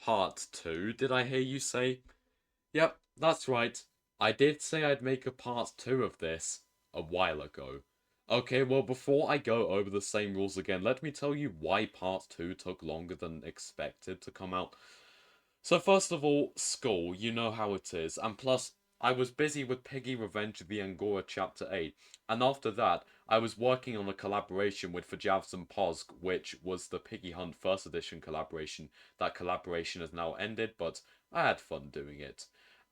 Part 2, did I hear you say? Yep, that's right. I did say I'd make a part 2 of this a while ago. Okay, well, before I go over the same rules again, let me tell you why part 2 took longer than expected to come out. So first of all, school, you know how it is, and plus, I was busy with Piggy Revenge of the Angora Chapter 8, and after that, I was working on a collaboration with Fajavs and Pozg, which was the Piggy Hunt First Edition collaboration. That collaboration has now ended, but I had fun doing it.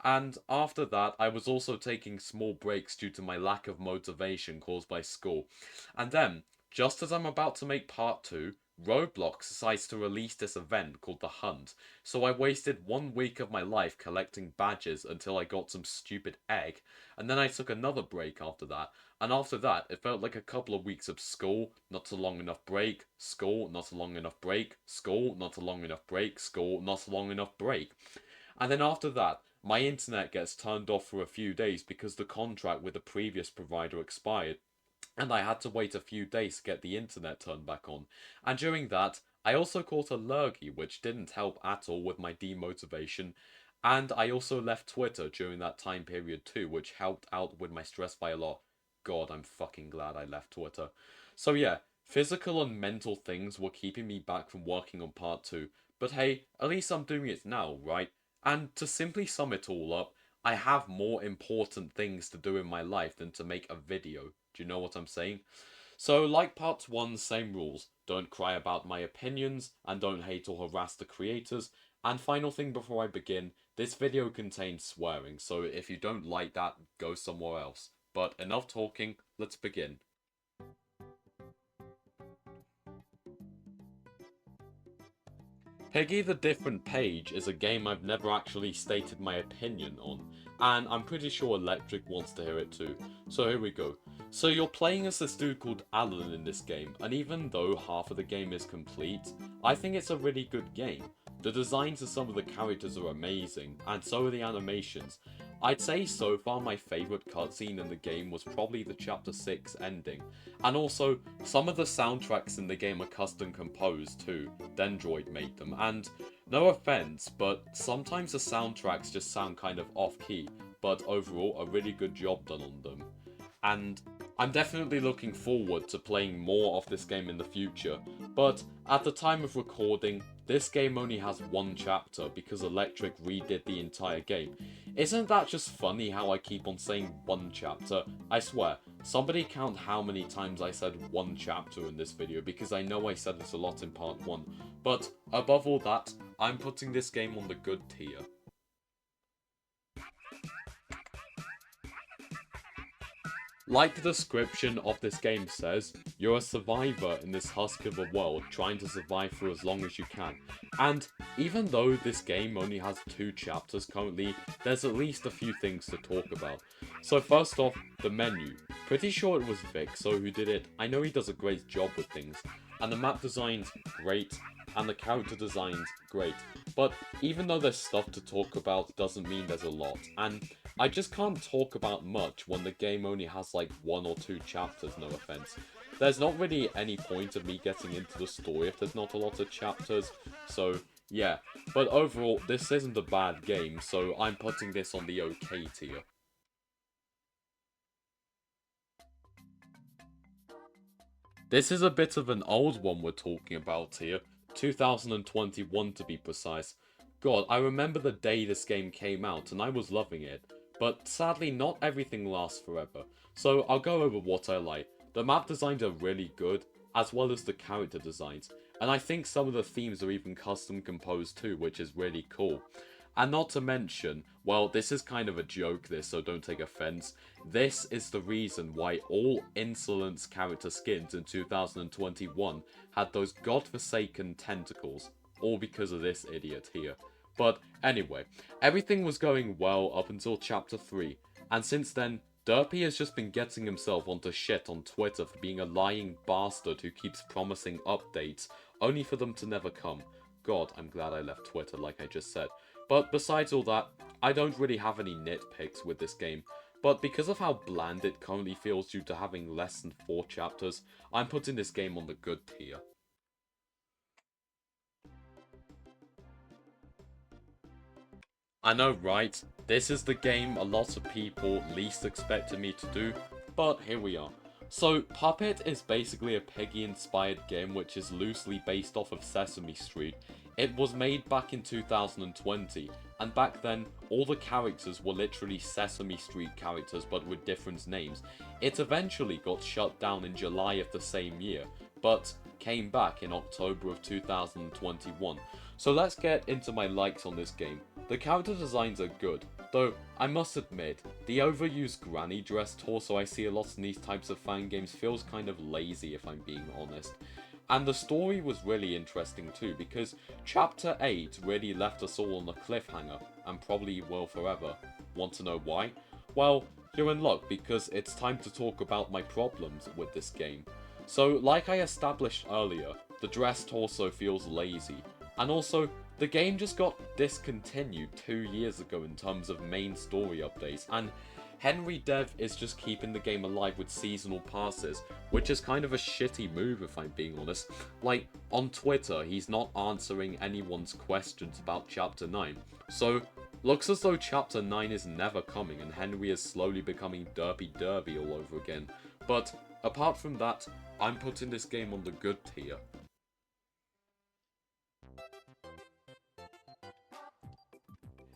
And after that, I was also taking small breaks due to my lack of motivation caused by school. And then, just as I'm about to make part 2, Roblox decides to release this event called The Hunt, so I wasted 1 week of my life collecting badges until I got some stupid egg, and then I took another break after that, and after that it felt like a couple of weeks of school, not a long enough break, school, not a long enough break, school, not a long enough break, school, not a long enough break. And then after that, my internet gets turned off for a few days because the contract with the previous provider expired and I had to wait a few days to get the internet turned back on. And during that, I also caught a lurgy, which didn't help at all with my demotivation. And I also left Twitter during that time period too, which helped out with my stress by a lot. God, I'm fucking glad I left Twitter. So yeah, physical and mental things were keeping me back from working on part 2. But hey, at least I'm doing it now, right? And to simply sum it all up, I have more important things to do in my life than to make a video. Do you know what I'm saying? So, like part 1, same rules. Don't cry about my opinions, and don't hate or harass the creators. And final thing before I begin, this video contains swearing, so if you don't like that, go somewhere else. But enough talking, let's begin. Piggy the Different Page is a game I've never actually stated my opinion on, and I'm pretty sure Electric wants to hear it too. So here we go. So you're playing as this dude called Alan in this game, and even though half of the game is complete, I think it's a really good game. The designs of some of the characters are amazing, and so are the animations. I'd say so far my favourite cutscene in the game was probably the Chapter 6 ending. And also, some of the soundtracks in the game are custom composed too. Dendroid made them, and no offense, but sometimes the soundtracks just sound kind of off-key, but overall a really good job done on them. And I'm definitely looking forward to playing more of this game in the future, but at the time of recording, this game only has one chapter because Electric redid the entire game. Isn't that just funny how I keep on saying one chapter? I swear, somebody count how many times I said one chapter in this video because I know I said this a lot in part 1. But above all that, I'm putting this game on the good tier. Like the description of this game says, you're a survivor in this husk of a world trying to survive for as long as you can. And even though this game only has 2 chapters currently, there's at least a few things to talk about. So first off, the menu. Pretty sure it was Vixo who did it. I know he does a great job with things. And the map design's great, and the character design's great. But even though there's stuff to talk about doesn't mean there's a lot. And I just can't talk about much when the game only has like 1 or 2 chapters, no offense. There's not really any point of me getting into the story if there's not a lot of chapters, so yeah. But overall, this isn't a bad game, so I'm putting this on the okay tier. This is a bit of an old one we're talking about here, 2021 to be precise. God, I remember the day this game came out and I was loving it. But sadly not everything lasts forever, so I'll go over what I like. The map designs are really good, as well as the character designs, and I think some of the themes are even custom composed too, which is really cool. And not to mention, well, this is kind of a joke this, so don't take offense, this is the reason why all Insolence character skins in 2021 had those godforsaken tentacles, all because of this idiot here. But anyway, everything was going well up until chapter 3, and since then, Derpy has just been getting himself onto shit on Twitter for being a lying bastard who keeps promising updates, only for them to never come. God, I'm glad I left Twitter like I just said. But besides all that, I don't really have any nitpicks with this game, but because of how bland it currently feels due to having less than 4 chapters, I'm putting this game on the good tier. I know, right? This is the game a lot of people least expected me to do, but here we are. So, Puppet is basically a Piggy-inspired game which is loosely based off of Sesame Street. It was made back in 2020, and back then, all the characters were literally Sesame Street characters but with different names. It eventually got shut down in July of the same year, but came back in October of 2021. So let's get into my likes on this game. The character designs are good, though I must admit, the overused granny dress torso I see a lot in these types of fan games feels kind of lazy if I'm being honest. And the story was really interesting too, because Chapter 8 really left us all on a cliffhanger, and probably will forever. Want to know why? Well, you're in luck because it's time to talk about my problems with this game. So, like I established earlier, the dress torso feels lazy, and also, the game just got discontinued 2 years ago in terms of main story updates, and Henry Dev is just keeping the game alive with seasonal passes, which is kind of a shitty move if I'm being honest. Like, on Twitter, he's not answering anyone's questions about Chapter 9, so looks as though Chapter 9 is never coming and Henry is slowly becoming Derpy Derby all over again. But apart from that, I'm putting this game on the good tier.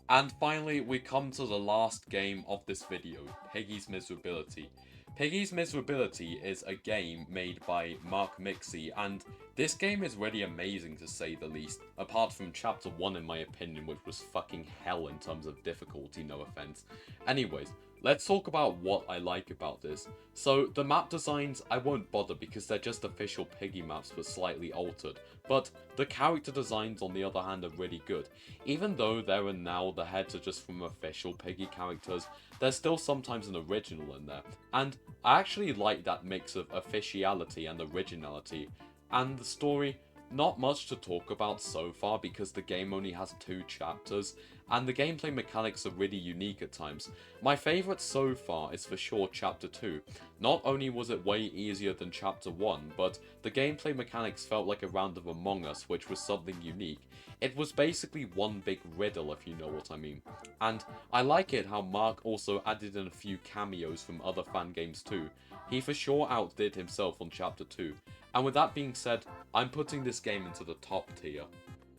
And finally, we come to the last game of this video, Piggy's Miserability. Piggy's Miserability is a game made by Mark Mixie, and this game is really amazing to say the least, apart from Chapter 1 in my opinion, which was fucking hell in terms of difficulty, no offense. Anyways, let's talk about what I like about this. So, the map designs, I won't bother because they're just official Piggy maps but slightly altered, but the character designs on the other hand are really good. Even though there and now the heads are just from official Piggy characters, there's still sometimes an original in there, and I actually like that mix of officiality and originality. And the story, not much to talk about so far because the game only has 2 chapters, and the gameplay mechanics are really unique at times. My favourite so far is for sure Chapter 2. Not only was it way easier than Chapter 1, but the gameplay mechanics felt like a round of Among Us, which was something unique. It was basically one big riddle, if you know what I mean. And I like it how Mark also added in a few cameos from other fan games too. He for sure outdid himself on Chapter 2. And with that being said, I'm putting this game into the top tier.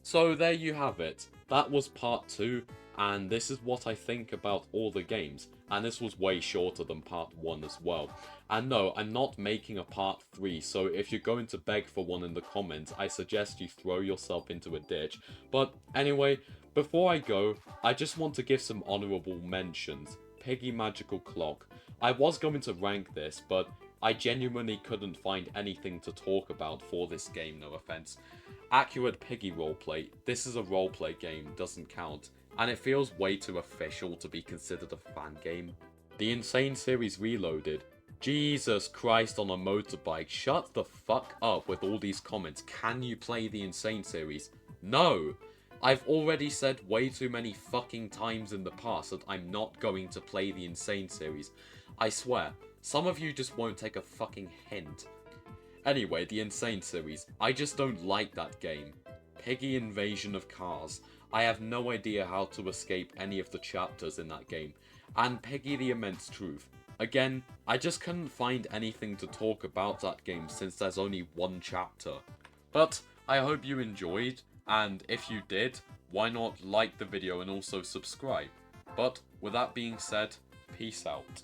So there you have it. That was part 2, and this is what I think about all the games. And this was way shorter than part 1 as well. And no, I'm not making a part 3, so if you're going to beg for one in the comments, I suggest you throw yourself into a ditch. But anyway, before I go, I just want to give some honourable mentions. Piggy Magical Clock. I was going to rank this, but I genuinely couldn't find anything to talk about for this game, no offense. Accurate Piggy roleplay. This is a roleplay game, doesn't count. And it feels way too official to be considered a fan game. The Insane Series Reloaded. Jesus Christ on a motorbike. Shut the fuck up with all these comments. Can you play the Insane Series? No! I've already said way too many fucking times in the past that I'm not going to play the Insane Series. I swear, some of you just won't take a fucking hint. Anyway, the Insane Series. I just don't like that game. Piggy Invasion of Cars. I have no idea how to escape any of the chapters in that game. And Piggy the Immense Truth. Again, I just couldn't find anything to talk about that game since there's only 1 chapter. But I hope you enjoyed, and if you did, why not like the video and also subscribe? But with that being said, peace out.